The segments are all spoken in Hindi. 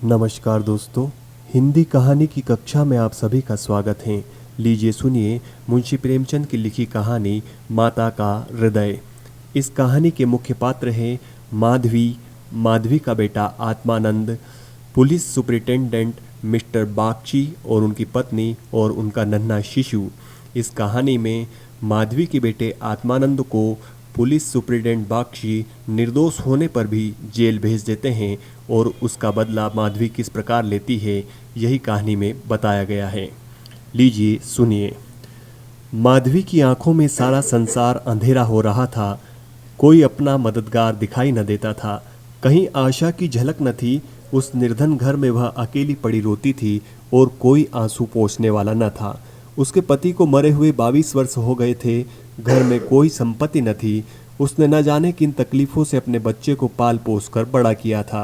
नमस्कार दोस्तों, हिंदी कहानी की कक्षा में आप सभी का स्वागत है। लीजिए सुनिए मुंशी प्रेमचंद की लिखी कहानी माता का हृदय। इस कहानी के मुख्य पात्र हैं माधवी, माधवी का बेटा Atmanand, police superintendent mister Bagchi और उनकी पत्नी और उनका नन्हा शिशु। इस कहानी में माधवी के बेटे आत्मानंद को पुलिस सुपरिटेंडेंट बागची निर्दोष होने पर भी जेल भेज देते हैं और उसका बदला माधवी किस प्रकार लेती है यही कहानी में बताया गया है। लीजिए सुनिए। माधवी की आंखों में सारा संसार अंधेरा हो रहा था। कोई अपना मददगार दिखाई न देता था। कहीं आशा की झलक न थी। उस निर्धन घर में वह अकेली पड़ी रोती थी और कोई आंसू पोंछने वाला न था। उसके पति को मरे हुए 22 वर्ष हो गए थे। घर में कोई संपत्ति न थी। उसने न जाने किन तकलीफों से अपने बच्चे को पाल पोस कर बड़ा किया था।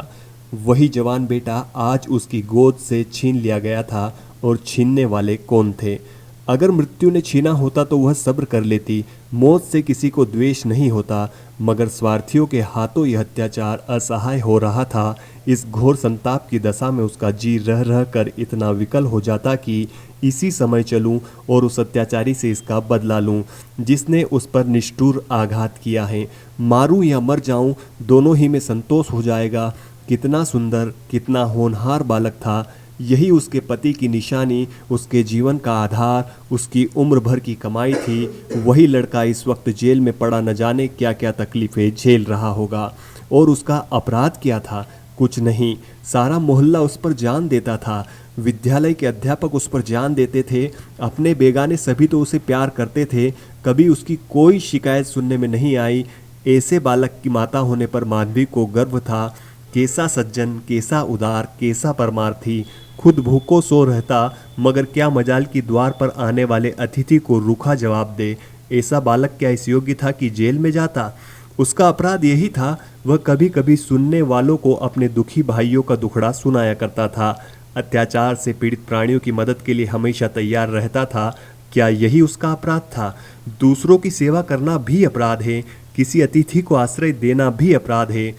वही जवान बेटा आज उसकी गोद से छीन लिया गया था और छीनने वाले कौन थे? अगर मृत्यु ने छीना होता तो वह सब्र कर लेती। मौत से किसी को द्वेष नहीं होता, मगर स्वार्थियों के हाथों यह अत्याचार असहाय हो रहा था। इस घोर संताप की दशा में उसका जी रह रह कर इतना विकल हो जाता कि इसी समय चलूं और उस अत्याचारी से इसका बदला लूं जिसने उस पर निष्ठुर आघात किया है। मारूं या मर जाऊं, दोनों ही में संतोष हो जाएगा। कितना सुंदर, कितना होनहार बालक था। यही उसके पति की निशानी, उसके जीवन का आधार, उसकी उम्र भर की कमाई थी। वही लड़का इस वक्त जेल में पड़ा न जाने क्या क्या तकलीफें झेल रहा होगा। और उसका अपराध क्या था? कुछ नहीं। सारा मोहल्ला उस पर जान देता था। विद्यालय के अध्यापक उस पर जान देते थे। अपने बेगाने सभी तो उसे प्यार करते थे। कभी उसकी कोई शिकायत सुनने में नहीं आई। ऐसे बालक की माता होने पर माधवी को गर्व था। कैसा सज्जन, कैसा उदार, कैसा परमार्थी। खुद भूखों सो रहता, मगर क्या मजाल की द्वार पर आने वाले अतिथि को रूखा जवाब दे। ऐसा बालक क्या इस योग्य था कि जेल में जाता? उसका अपराध यही था, वह कभी कभी सुनने वालों को अपने दुखी भाइयों का दुखड़ा सुनाया करता था। अत्याचार से पीड़ित प्राणियों की मदद के लिए हमेशा तैयार रहता था। क्या यही उसका अपराध था? दूसरों की सेवा करना भी अपराध है। किसी अतिथि को आश्रय देना भी अपराध है।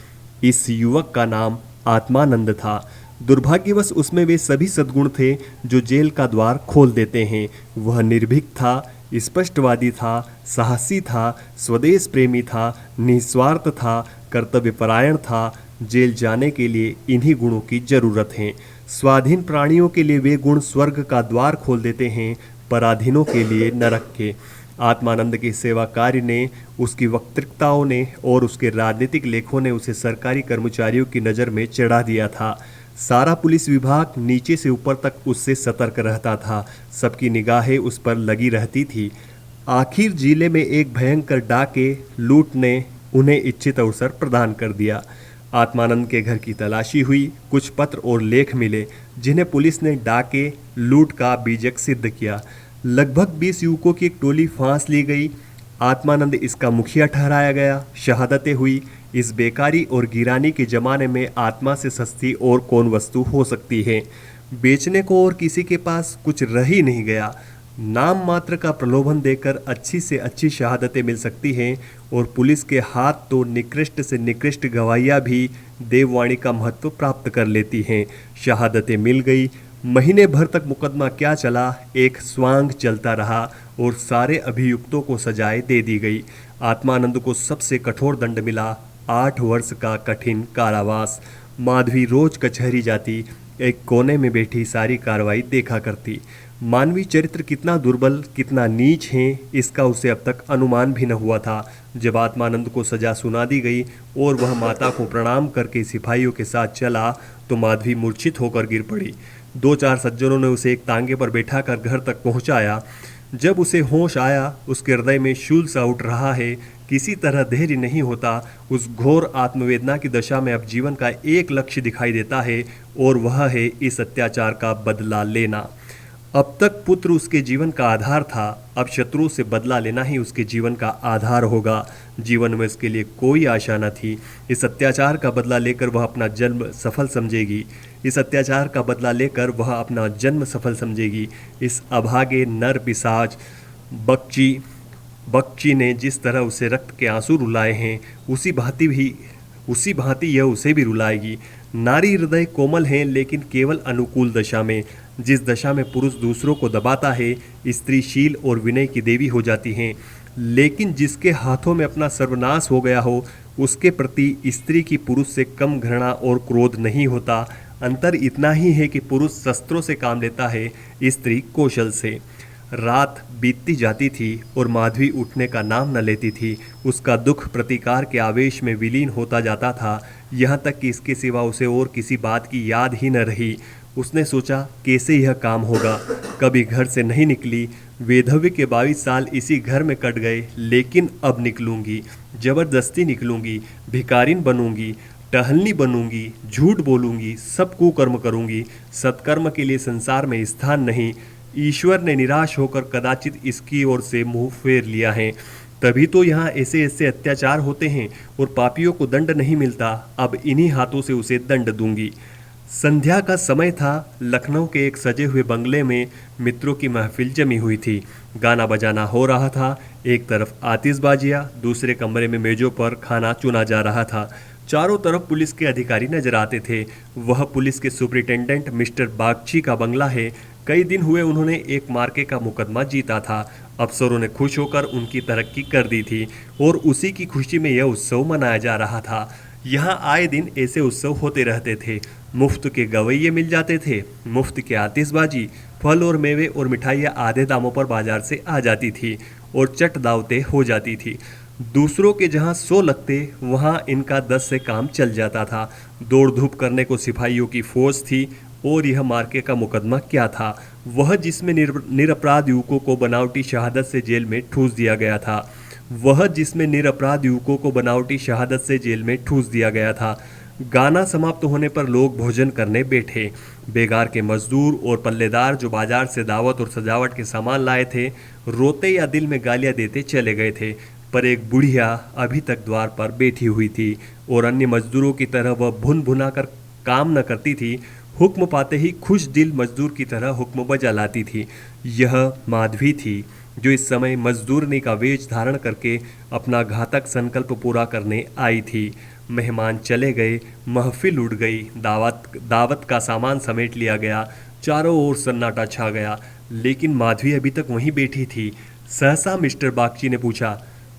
इस युवक का नाम आत्मानंद था। दुर्भाग्यवश उसमें वे सभी सद्गुण थे जो जेल का द्वार खोल देते हैं। वह निर्भीक था, स्पष्टवादी था, साहसी था, स्वदेश प्रेमी था, निस्वार्थ था, कर्तव्यपरायण था। जेल जाने के लिए इन्हीं गुणों की जरूरत है। स्वाधीन प्राणियों के लिए वे गुण स्वर्ग का द्वार खोल देते हैं, पराधीनों के लिए नरक के। आत्मानंद के सेवा कार्य ने, उसकी वक्तृताओं ने और उसके राजनीतिक लेखों ने उसे सरकारी कर्मचारियों की नज़र में चढ़ा दिया था। सारा पुलिस विभाग नीचे से ऊपर तक उससे सतर्क रहता था। सबकी निगाहें उस पर लगी रहती थी। आखिर जिले में एक भयंकर डाके लूट ने उन्हें इच्छित अवसर प्रदान कर दिया। आत्मानंद के घर की तलाशी हुई। कुछ पत्र और लेख मिले जिन्हें पुलिस ने डाके लूट का बीजक सिद्ध किया। लगभग 20 युवकों की एक टोली फांस ली गई। आत्मानंद इसका मुखिया ठहराया गया। शहादतें हुई। इस बेकारी और गिरानी के जमाने में आत्मा से सस्ती और कौन वस्तु हो सकती है। बेचने को और किसी के पास कुछ रह ही नहीं गया। नाम मात्र का प्रलोभन देकर अच्छी से अच्छी शहादतें मिल सकती हैं और पुलिस के हाथ तो निकृष्ट से निकृष्ट गवाहियाँ भी देववाणी का महत्व प्राप्त कर लेती हैं। शहादतें मिल गई। महीने भर तक मुकदमा क्या चला, एक स्वांग चलता रहा और सारे अभियुक्तों को सजाएं दे दी गई। आत्मानंद को सबसे कठोर दंड मिला, 8 वर्ष का कठिन कारावास। माधवी रोज कचहरी जाती, एक कोने में बैठी सारी कार्रवाई देखा करती। मानवीय चरित्र कितना दुर्बल, कितना नीच है, इसका उसे अब तक अनुमान भी न हुआ था। जब आत्मानंद को सजा सुना दी गई और वह माता को प्रणाम करके सिपाहियों के साथ चला तो माधवी मूर्छित होकर गिर पड़ी। 2-4 सज्जनों ने उसे एक तांगे पर बैठाकर घर तक पहुंचाया। जब उसे होश आया, उसके हृदय में शूल सा उठ रहा है। किसी तरह धैर्य नहीं होता। उस घोर आत्मवेदना की दशा में अब जीवन का एक लक्ष्य दिखाई देता है और वह है इस अत्याचार का बदला लेना। अब तक पुत्र उसके जीवन का आधार था, अब शत्रुओं से बदला लेना ही उसके जीवन का आधार होगा। जीवन में उसके लिए कोई आशा न थी। इस अत्याचार का बदला लेकर वह अपना जन्म सफल समझेगी। इस अत्याचार का बदला लेकर वह अपना जन्म सफल समझेगी। इस अभागे नर पिशाच बख्ची ने जिस तरह उसे रक्त के आंसू रुलाए हैं, उसी भांति भी उसी भांति यह उसे भी रुलाएगी। नारी हृदय कोमल हैं, लेकिन केवल अनुकूल दशा में। जिस दशा में पुरुष दूसरों को दबाता है, स्त्री शील और विनय की देवी हो जाती हैं। लेकिन जिसके हाथों में अपना सर्वनाश हो गया हो, उसके प्रति स्त्री की पुरुष से कम घृणा और क्रोध नहीं होता। अंतर इतना ही है कि पुरुष शस्त्रों से काम लेता है, स्त्री कौशल से। रात बीतती जाती थी और माधवी उठने का नाम न लेती थी। उसका दुख प्रतिकार के आवेश में विलीन होता जाता था, यहाँ तक कि इसके सिवा उसे और किसी बात की याद ही न रही। उसने सोचा, कैसे यह काम होगा। कभी घर से नहीं निकली। वेधव्य के 22 साल इसी घर में कट गए, लेकिन अब निकलूंगी, जबरदस्ती निकलूंगी, भिखारिन बनूंगी, टहलनी बनूंगी, झूठ बोलूंगी, सब कुकर्म करूंगी। सत्कर्म के लिए संसार में स्थान नहीं। ईश्वर ने निराश होकर कदाचित इसकी ओर से मुंह फेर लिया है, तभी तो यहाँ ऐसे ऐसे अत्याचार होते हैं और पापियों को दंड नहीं मिलता। अब इन्हीं हाथों से उसे दंड दूंगी। संध्या का समय था। लखनऊ के एक सजे हुए बंगले में मित्रों की महफिल जमी हुई थी। गाना बजाना हो रहा था। एक तरफ आतिशबाजियाँ, दूसरे कमरे में मेजों पर खाना चुना जा रहा था। चारों तरफ पुलिस के अधिकारी नजर आते थे। वह पुलिस के सुपरिटेंडेंट मिस्टर बागची का बंगला है। कई दिन हुए उन्होंने एक मार्के का मुकदमा जीता था। अफसरों ने खुश होकर उनकी तरक्की कर दी थी और उसी की खुशी में यह उत्सव मनाया जा रहा था। यहाँ आए दिन ऐसे उत्सव होते रहते थे। मुफ्त के गवैये मिल जाते थे, मुफ्त के आतिशबाजी, फल और मेवे और मिठाइयाँ आधे दामों पर बाजार से आ जाती थी और चट दावतें हो जाती थी। दूसरों के जहाँ 100 लगते, वहाँ इनका 10 से काम चल जाता था। दौड़ धूप करने को सिपाहियों की फौज थी। और यह मार्के का मुकदमा क्या था? वह जिसमें निरपराध युवकों को बनावटी शहादत से जेल में ठूस दिया गया था। वह जिसमें निरपराध युवकों को बनावटी शहादत से जेल में ठूस दिया गया था। गाना समाप्त होने पर लोग भोजन करने बैठे। बेगार के मजदूर और पल्लेदार जो बाजार से दावत और सजावट के सामान लाए थे, रोते या दिल में गालियां देते चले गए थे। पर एक बुढ़िया अभी तक द्वार पर बैठी हुई थी और अन्य मजदूरों की तरह वह भुन भुना कर काम न करती थी। हुक्म पाते ही खुश दिल मजदूर की तरह हुक्म बजा लाती थी। यह माधवी थी जो इस समय मजदूरनी का वेश धारण करके अपना घातक संकल्प पूरा करने आई थी। मेहमान चले गए, महफिल उड़ गई, दावत का सामान समेट लिया गया, चारों ओर सन्नाटा छा गया, लेकिन माधवी अभी तक वहीं बैठी थी। सहसा मिस्टर बागची ने पूछा,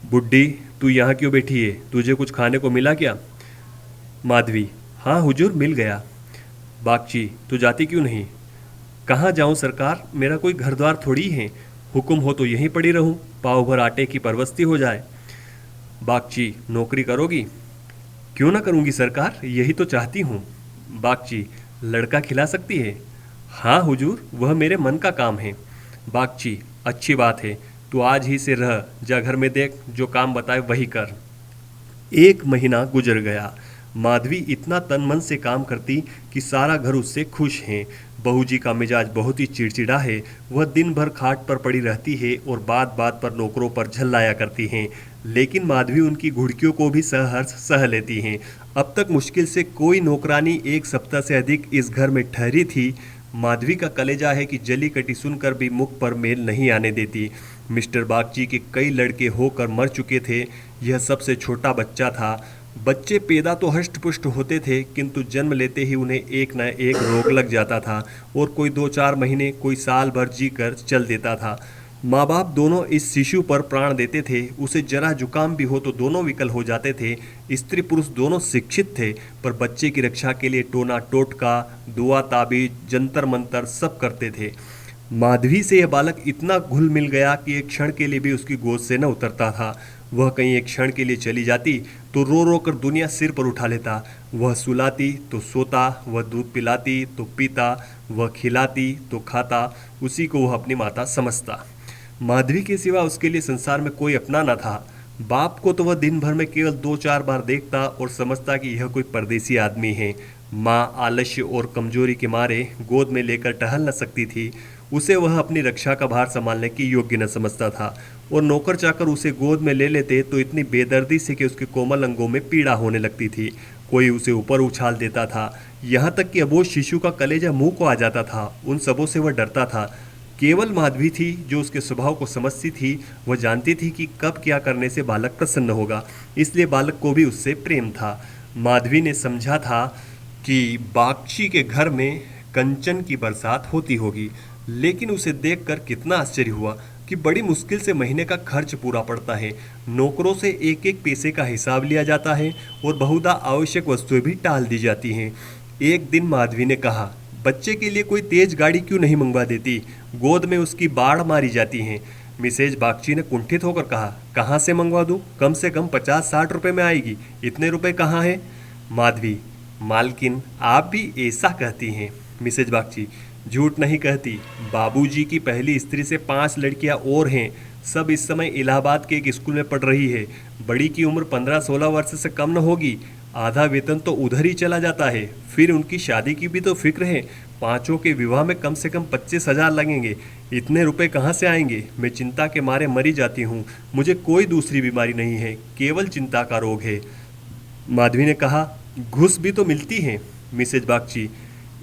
बुड्ढी तू यहाँ क्यों बैठी है? तुझे कुछ खाने को मिला क्या? माधवी, हाँ हुजूर, मिल गया। बागची, तू जाती क्यों नहीं? कहाँ जाऊँ सरकार, मेरा कोई घर द्वार थोड़ी है। हुक्म हो तो यहीं पड़ी रहूँ, पाव भर आटे की परवस्ती हो जाए। बागची, नौकरी करोगी? क्यों ना करूँगी सरकार, यही तो चाहती हूँ। बागची, लड़का खिला सकती है? हाँ हुजूर, वह मेरे मन का काम है। बागची, अच्छी बात है, तू आज ही से रह, जा घर में देख, जो काम बताए वही कर। 1 महीना गुजर गया। माधवी इतना तन मन से काम करती कि सारा घर उससे खुश है। बहू जी का मिजाज बहुत ही चिड़चिड़ा है। वह दिन भर खाट पर पड़ी रहती है और बात बात पर नौकरों पर झल्लाया करती हैं, लेकिन माधवी उनकी घुड़कियों को भी सहर्ष सह लेती हैं। अब तक मुश्किल से कोई नौकरानी 1 सप्ताह से अधिक इस घर में ठहरी थी। माधवी का कलेजा है कि जली कटी सुनकर भी मुख पर मेल नहीं आने देती। मिस्टर बागची के कई लड़के होकर मर चुके थे, यह सबसे छोटा बच्चा था। बच्चे पैदा तो हष्ट पुष्ट होते थे, किंतु जन्म लेते ही उन्हें एक न एक रोग लग जाता था और कोई 2-4 महीने, कोई साल भर जी कर चल देता था। माँ बाप दोनों इस शिशु पर प्राण देते थे। उसे जरा जुकाम भी हो तो दोनों विकल हो जाते थे। स्त्री पुरुष दोनों शिक्षित थे, पर बच्चे की रक्षा के लिए टोना टोटका, दुआ ताबीज, जंतर मंतर सब करते थे। माधवी से यह बालक इतना घुल मिल गया कि एक क्षण के लिए भी उसकी गोद से न उतरता था। वह कहीं एक क्षण के लिए चली जाती तो रो रो कर दुनिया सिर पर उठा लेता। वह सुलाती तो सोता, वह दूध पिलाती तो पीता, वह खिलाती तो खाता। उसी को वह अपनी माता समझता। माधवी के सिवा उसके लिए संसार में कोई अपना न था। बाप को तो वह दिन भर में केवल 2-4 बार देखता और समझता कि यह कोई परदेसी आदमी है। माँ आलस्य और कमजोरी के मारे गोद में लेकर टहल न सकती थी। उसे वह अपनी रक्षा का भार संभालने की योग्य न समझता था और नौकर चाकर उसे गोद में ले लेते तो इतनी बेदर्दी से कि उसके कोमल अंगों में पीड़ा होने लगती थी। कोई उसे ऊपर उछाल देता था, यहाँ तक कि अबोध शिशु का कलेजा मुंह को आ जाता था। उन सबों से वह डरता था। केवल माधवी थी जो उसके स्वभाव को समझती थी। वह जानती थी कि कब क्या करने से बालक प्रसन्न होगा, इसलिए बालक को भी उससे प्रेम था। माधवी ने समझा था कि बागची के घर में कंचन की बरसात होती होगी, लेकिन उसे देखकर कितना आश्चर्य हुआ कि बड़ी मुश्किल से महीने का खर्च पूरा पड़ता है। नौकरों से एक एक पैसे का हिसाब लिया जाता है और बहुधा आवश्यक वस्तुएं भी टाल दी जाती हैं। एक दिन माधवी ने कहा, बच्चे के लिए कोई तेज गाड़ी क्यों नहीं मंगवा देती, गोद में उसकी बाढ़ मारी जाती है। मिसेज बागची ने कुंठित होकर कहा, कहाँ से मंगवा दूँ, कम से कम 50-60 रुपए में आएगी, इतने रुपए कहाँ हैं। माधवी, मालकिन आप भी ऐसा कहती हैं। मिसेज बागची, झूठ नहीं कहती, बाबूजी की पहली स्त्री से 5 लड़कियां और हैं, सब इस समय इलाहाबाद के एक स्कूल में पढ़ रही है। बड़ी की उम्र 15-16 वर्ष से कम न होगी, आधा वेतन तो उधर ही चला जाता है। फिर उनकी शादी की भी तो फिक्र है, पांचों के विवाह में कम से कम 25,000 लगेंगे, इतने रुपए कहाँ से आएंगे। मैं चिंता के मारे मरी जाती हूँ, मुझे कोई दूसरी बीमारी नहीं है, केवल चिंता का रोग है। माधवी ने कहा, घूस भी तो मिलती है। मिसेज बागची,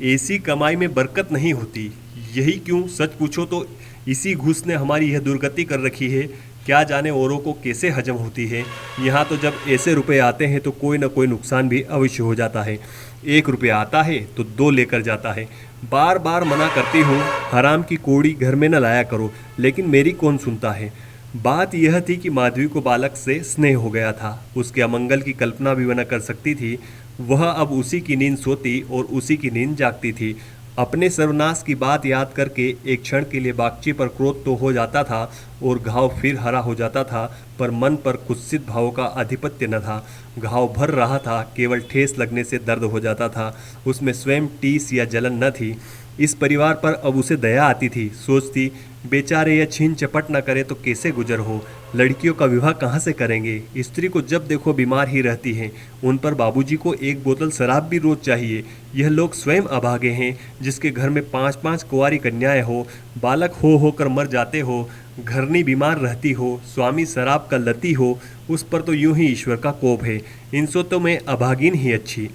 ऐसी कमाई में बरकत नहीं होती, यही क्यों, सच पूछो तो इसी घूस ने हमारी यह दुर्गति कर रखी है। क्या जाने औरों को कैसे हजम होती है। यहाँ तो जब ऐसे रुपए आते हैं तो कोई ना कोई नुकसान भी अवश्य हो जाता है। 1 रुपया आता है तो 2 लेकर जाता है। बार बार मना करती हूँ, हराम की कौड़ी घर में न लाया करो, लेकिन मेरी कौन सुनता है। बात यह थी कि माधवी को बालक से स्नेह हो गया था, उसके अमंगल की कल्पना भी वह न कर सकती थी। वह अब उसी की नींद सोती और उसी की नींद जागती थी। अपने सर्वनाश की बात याद करके एक क्षण के लिए बागची पर क्रोध तो हो जाता था और घाव फिर हरा हो जाता था, पर मन पर कुत्सित भाव का आधिपत्य न था। घाव भर रहा था, केवल ठेस लगने से दर्द हो जाता था, उसमें स्वयं टीस या जलन न थी। इस परिवार पर अब उसे दया आती थी, सोचती, बेचारे यह छीन चपट न करे तो कैसे गुजर हो, लड़कियों का विवाह कहाँ से करेंगे। स्त्री को जब देखो बीमार ही रहती हैं, उन पर बाबूजी को 1 बोतल शराब भी रोज चाहिए। यह लोग स्वयं अभागे हैं, जिसके घर में 5-5 कुंवारी कन्याएं हो, बालक हो होकर मर जाते हो, घरनी बीमार रहती हो, स्वामी शराब का लती हो, उस पर तो यूं ही ईश्वर का कोप है। इन सोतों में अभागिन ही अच्छी।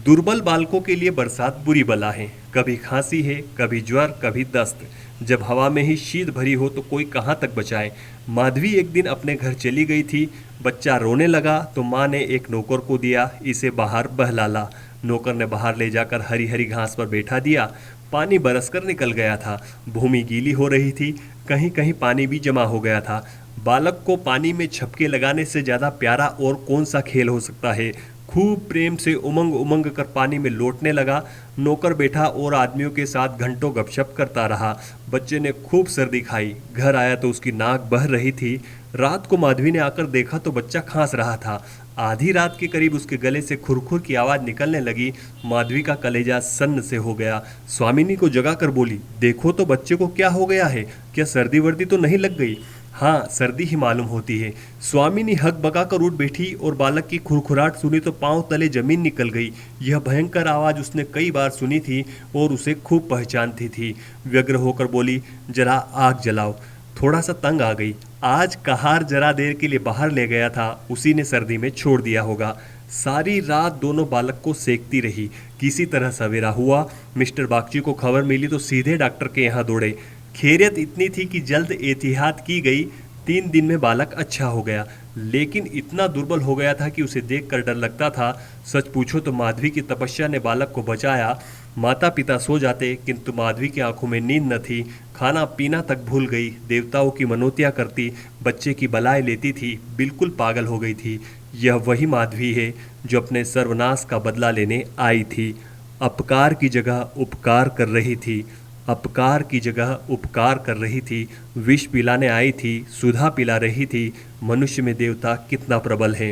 दुर्बल बालकों के लिए बरसात बुरी बला है, कभी खांसी है, कभी ज्वर, कभी दस्त। जब हवा में ही शीत भरी हो तो कोई कहाँ तक बचाए। माधवी एक दिन अपने घर चली गई थी, बच्चा रोने लगा तो माँ ने एक नौकर को दिया, इसे बाहर बहला ला। नौकर ने बाहर ले जाकर हरी हरी घास पर बैठा दिया। पानी बरसकर निकल गया था, भूमि गीली हो रही थी, कहीं कहीं पानी भी जमा हो गया था। बालक को पानी में छपके लगाने से ज़्यादा प्यारा और कौन सा खेल हो सकता है। खूब प्रेम से उमंग उमंग कर पानी में लौटने लगा। नौकर बैठा और आदमियों के साथ घंटों गपशप करता रहा। बच्चे ने खूब सर्दी खाई, घर आया तो उसकी नाक बह रही थी। रात को माधवी ने आकर देखा तो बच्चा खांस रहा था। आधी रात के करीब उसके गले से खुरखुर की आवाज़ निकलने लगी। माधवी का कलेजा सन्न से हो गया। स्वामिनी को जगाकर बोली, देखो तो बच्चे को क्या हो गया है, क्या सर्दी वर्दी तो नहीं लग गई। हाँ, सर्दी ही मालूम होती है। स्वामिनी हक बकाकर उठ बैठी और बालक की खुरखुराहट सुनी तो पांव तले जमीन निकल गई। यह भयंकर आवाज़ उसने कई बार सुनी थी और उसे खूब पहचानती थी। व्यग्र होकर बोली, जरा आग जलाओ। थोड़ा सा तंग आ गई, आज कहार जरा देर के लिए बाहर ले गया था, उसी ने सर्दी में छोड़ दिया होगा। सारी रात दोनों बालक को सेकती रही। किसी तरह सवेरा हुआ। मिस्टर बागची को खबर मिली तो सीधे डॉक्टर के यहाँ दौड़े। खैरियत इतनी थी कि जल्द एहतियात की गई। 3 दिन में बालक अच्छा हो गया, लेकिन इतना दुर्बल हो गया था कि उसे देखकर डर लगता था। सच पूछो तो माधवी की तपस्या ने बालक को बचाया। माता पिता सो जाते, किंतु माधवी की आंखों में नींद न थी। खाना पीना तक भूल गई, देवताओं की मनोतियाँ करती, बच्चे की बलाएं लेती थी, बिल्कुल पागल हो गई थी। यह वही माधवी है जो अपने सर्वनाश का बदला लेने आई थी। अपकार की जगह उपकार कर रही थी, अपकार की जगह उपकार कर रही थी। विष पिलाने आई थी, सुधा पिला रही थी। मनुष्य में देवता कितना प्रबल है।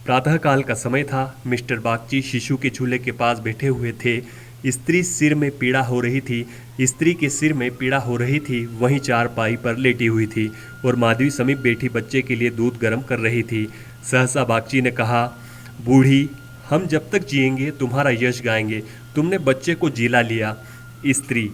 प्रातःकाल का समय था। मिस्टर बागची शिशु के झूले के पास बैठे हुए थे। स्त्री सिर में पीड़ा हो रही थी, स्त्री के सिर में पीड़ा हो रही थी, वहीं चारपाई पर लेटी हुई थी और माधवी समीप बैठी बच्चे के लिए दूध गर्म कर रही थी। सहसा बागची ने कहा, बूढ़ी, हम जब तक जिएंगे तुम्हारा यश गाएंगे, तुमने बच्चे को जिला लिया। स्त्री,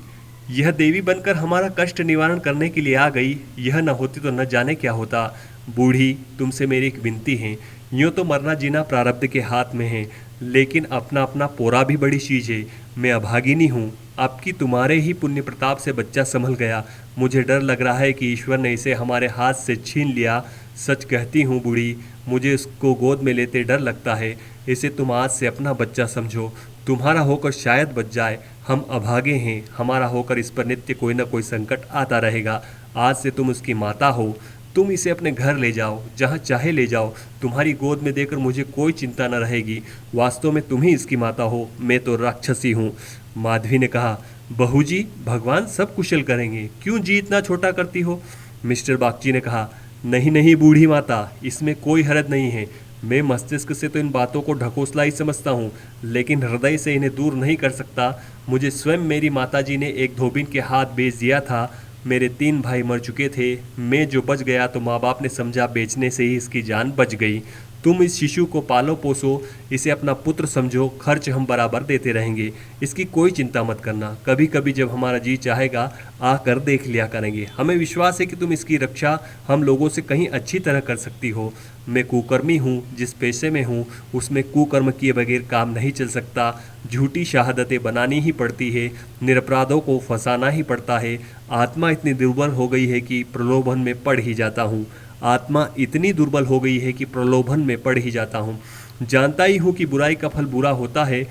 यह देवी बनकर हमारा कष्ट निवारण करने के लिए आ गई, यह न होती तो न जाने क्या होता। बूढ़ी, तुमसे मेरी एक विनती है, यूँ तो मरना जीना प्रारब्ध के हाथ में है, लेकिन अपना अपना पोरा भी बड़ी चीज़ है। मैं अभागिनी हूँ, आपकी तुम्हारे ही पुण्य प्रताप से बच्चा संभल गया। मुझे डर लग रहा है कि ईश्वर ने इसे हमारे हाथ से छीन लिया। सच कहती हूँ बूढ़ी, मुझे इसको गोद में लेते डर लगता है। इसे तुम आज से अपना बच्चा समझो। तुम्हारा होकर शायद बच जाए। हम अभागे हैं, हमारा होकर इस पर नित्य कोई ना कोई संकट आता रहेगा। आज से तुम उसकी माता हो। तुम इसे अपने घर ले जाओ, जहाँ चाहे ले जाओ। तुम्हारी गोद में देकर मुझे कोई चिंता न रहेगी। वास्तव में तुम ही इसकी माता हो, मैं तो राक्षसी हूँ। माधवी ने कहा, बहू जी, भगवान सब कुशल करेंगे, क्यों जी इतना छोटा करती हो? मिस्टर बागची ने कहा, नहीं नहीं बूढ़ी माता, इसमें कोई हरज नहीं है। मैं मस्तिष्क से तो इन बातों को ढकोसला ही समझता हूँ, लेकिन हृदय से इन्हें दूर नहीं कर सकता। मुझे स्वयं मेरी माताजी ने एक धोबिन के हाथ बेच दिया था। मेरे 3 भाई मर चुके थे। मैं जो बच गया तो माँ बाप ने समझा बेचने से ही इसकी जान बच गई। तुम इस शिशु को पालो पोसो, इसे अपना पुत्र समझो। खर्च हम बराबर देते रहेंगे, इसकी कोई चिंता मत करना। कभी कभी जब हमारा जी चाहेगा आकर देख लिया करेंगे। हमें विश्वास है कि तुम इसकी रक्षा हम लोगों से कहीं अच्छी तरह कर सकती हो। मैं कुकर्मी हूँ, जिस पेशे में हूँ उसमें कुकर्म किए बगैर काम नहीं चल सकता। झूठी शहादतें बनानी ही पड़ती है, निरपराधों को फंसाना ही पड़ता है। आत्मा इतनी दुर्बल हो गई है कि प्रलोभन में पड़ ही जाता हूँ। आत्मा इतनी दुर्बल हो गई है कि प्रलोभन में पड़ ही जाता हूँ। जानता ही हूँ कि बुराई का फल बुरा होता है,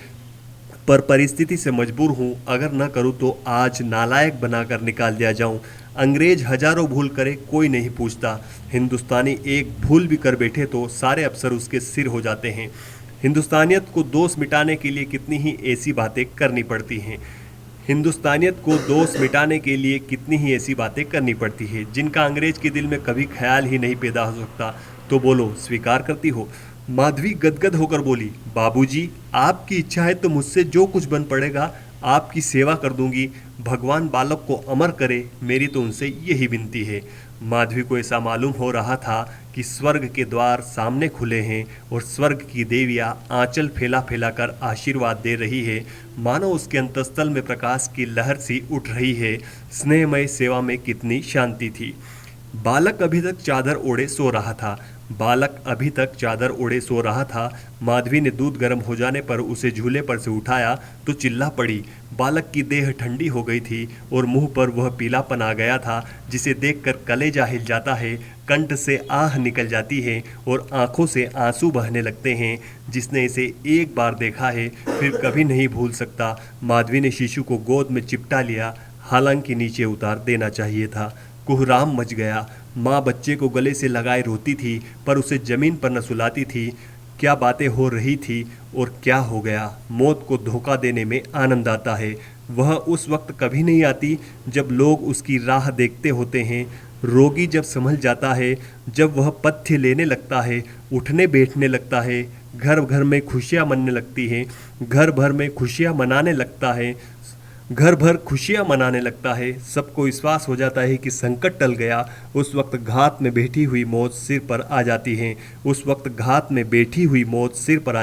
पर परिस्थिति से मजबूर हूँ। अगर न करूँ तो आज नालायक बनाकर निकाल दिया जाऊँ। अंग्रेज हजारों भूल करे, कोई नहीं पूछता। हिंदुस्तानी एक भूल भी कर बैठे तो सारे अफसर उसके सिर हो जाते हैं। हिंदुस्तानियत को दोष मिटाने के लिए कितनी ही ऐसी बातें करनी पड़ती हैं। हिंदुस्तानियत को दोष मिटाने के लिए कितनी ही ऐसी बातें करनी पड़ती है जिनका अंग्रेज के दिल में कभी ख्याल ही नहीं पैदा हो सकता। तो बोलो, स्वीकार करती हो? माधवी गदगद होकर बोली, बाबूजी, आपकी इच्छा है तो मुझसे जो कुछ बन पड़ेगा आपकी सेवा कर दूंगी। भगवान बालक को अमर करे, मेरी तो उनसे यही विनती है। माधवी को ऐसा मालूम हो रहा था कि स्वर्ग के द्वार सामने खुले हैं और स्वर्ग की देवियाँ आंचल फैला फैला कर आशीर्वाद दे रही है। मानो उसके अंतस्थल में प्रकाश की लहर सी उठ रही है। स्नेहमय सेवा में कितनी शांति थी। बालक अभी तक चादर ओढ़े सो रहा था। माधवी ने दूध गर्म हो जाने पर उसे झूले पर से उठाया तो चिल्ला पड़ी। बालक की देह ठंडी हो गई थी और मुंह पर वह पीलापन आ गया था जिसे देखकर कलेजा हिल जाता है, कंठ से आह निकल जाती है और आंखों से आंसू बहने लगते हैं। जिसने इसे एक बार देखा है फिर कभी नहीं भूल सकता। माधवी ने शिशु को गोद में चिपटा लिया, हालांकि नीचे उतार देना चाहिए था। कोहराम मच गया। माँ बच्चे को गले से लगाए रोती थी, पर उसे जमीन पर न सुलाती थी। क्या बातें हो रही थी और क्या हो गया। मौत को धोखा देने में आनंद आता है। वह उस वक्त कभी नहीं आती जब लोग उसकी राह देखते होते हैं। रोगी जब संभल जाता है, जब वह पथ्य लेने लगता है, उठने बैठने लगता है, घर घर में खुशियाँ मनने लगती हैं, घर भर खुशियाँ मनाने लगता है, सबको विश्वास हो जाता है कि संकट टल गया। उस वक्त घात में बैठी हुई मौत सिर पर आ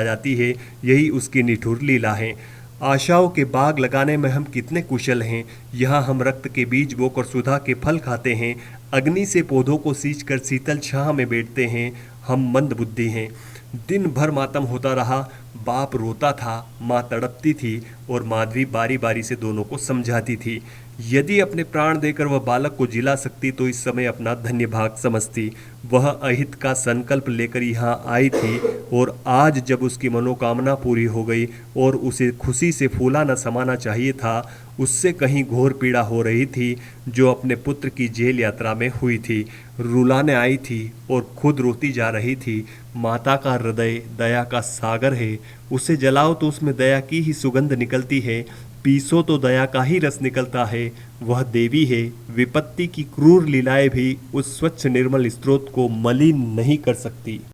जाती है। यही उसकी निठुर लीला है। आशाओं के बाग लगाने में हम कितने कुशल हैं। यहाँ हम रक्त के बीज बोकर सुधा के फल खाते हैं, अग्नि से पौधों को सींचकर शीतल छाह में बैठते हैं। हम मंद बुद्धि हैं। दिन भर मातम होता रहा। बाप रोता था, माँ तड़पती थी और माधवी बारी बारी से दोनों को समझाती थी। यदि अपने प्राण देकर वह बालक को जिला सकती तो इस समय अपना धन्य भाग समझती। वह अहित का संकल्प लेकर यहाँ आई थी और आज जब उसकी मनोकामना पूरी हो गई और उसे खुशी से फूला न समाना चाहिए था, उससे कहीं घोर पीड़ा हो रही थी जो अपने पुत्र की जेल यात्रा में हुई थी। रुलाने आई थी और खुद रोती जा रही थी। माता का हृदय दया का सागर है। उसे जलाओ तो उसमें दया की ही सुगंध निकलती है, पीसो तो दया का ही रस निकलता है। वह देवी है। विपत्ति की क्रूर लीलाएं भी उस स्वच्छ निर्मल स्रोत को मलिन नहीं कर सकती।